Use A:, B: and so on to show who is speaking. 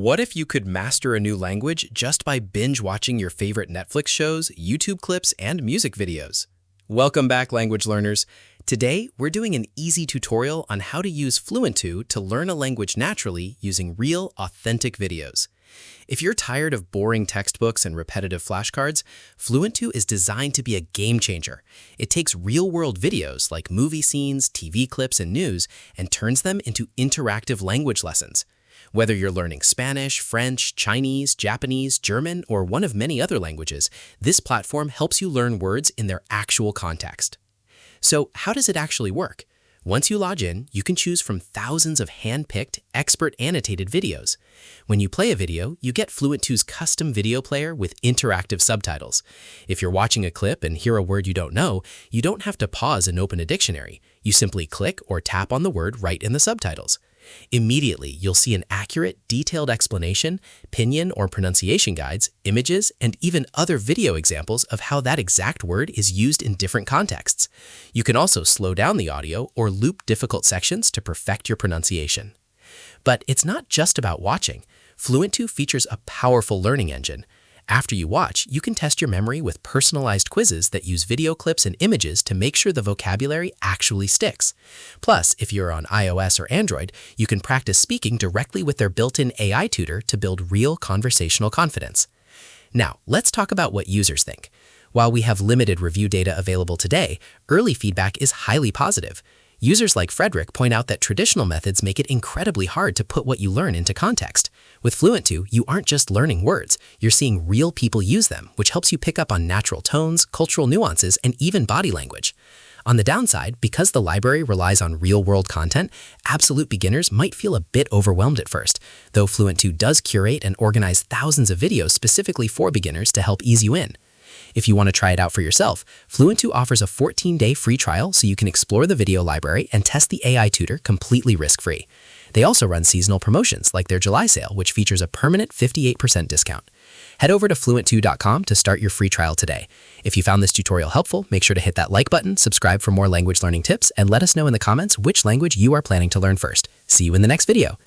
A: What if you could master a new language just by binge watching your favorite Netflix shows, YouTube clips, and music videos? Welcome back, language learners. Today, we're doing an easy tutorial on how to use FluentU to learn a language naturally using real, authentic videos. If you're tired of boring textbooks and repetitive flashcards, FluentU is designed to be a game changer. It takes real-world videos like movie scenes, TV clips, and news and turns them into interactive language lessons. Whether you're learning Spanish, French, Chinese, Japanese, German, or one of many other languages, this platform helps you learn words in their actual context. So how does it actually work? Once you log in, you can choose from thousands of hand-picked, expert-annotated videos. When you play a video, you get FluentU's custom video player with interactive subtitles. If you're watching a clip and hear a word you don't know, you don't have to pause and open a dictionary. You simply click or tap on the word right in the subtitles. Immediately, you'll see an accurate, detailed explanation, pinyin or pronunciation guides, images, and even other video examples of how that exact word is used in different contexts. You can also slow down the audio or loop difficult sections to perfect your pronunciation. But it's not just about watching. FluentU features a powerful learning engine. After you watch, you can test your memory with personalized quizzes that use video clips and images to make sure the vocabulary actually sticks. Plus, if you're on iOS or Android, you can practice speaking directly with their built-in AI tutor to build real conversational confidence. Now, let's talk about what users think. While we have limited review data available today, early feedback is highly positive. Users like Frederick point out that traditional methods make it incredibly hard to put what you learn into context. With FluentU, you aren't just learning words, you're seeing real people use them, which helps you pick up on natural tones, cultural nuances, and even body language. On the downside, because the library relies on real-world content, absolute beginners might feel a bit overwhelmed at first, though FluentU does curate and organize thousands of videos specifically for beginners to help ease you in. If you want to try it out for yourself, FluentU offers a 14-day free trial so you can explore the video library and test the AI tutor completely risk-free. They also run seasonal promotions like their July sale, which features a permanent 58% discount. Head over to fluentu.com to start your free trial today. If you found this tutorial helpful, make sure to hit that like button, subscribe for more language learning tips, and let us know in the comments which language you are planning to learn first. See you in the next video.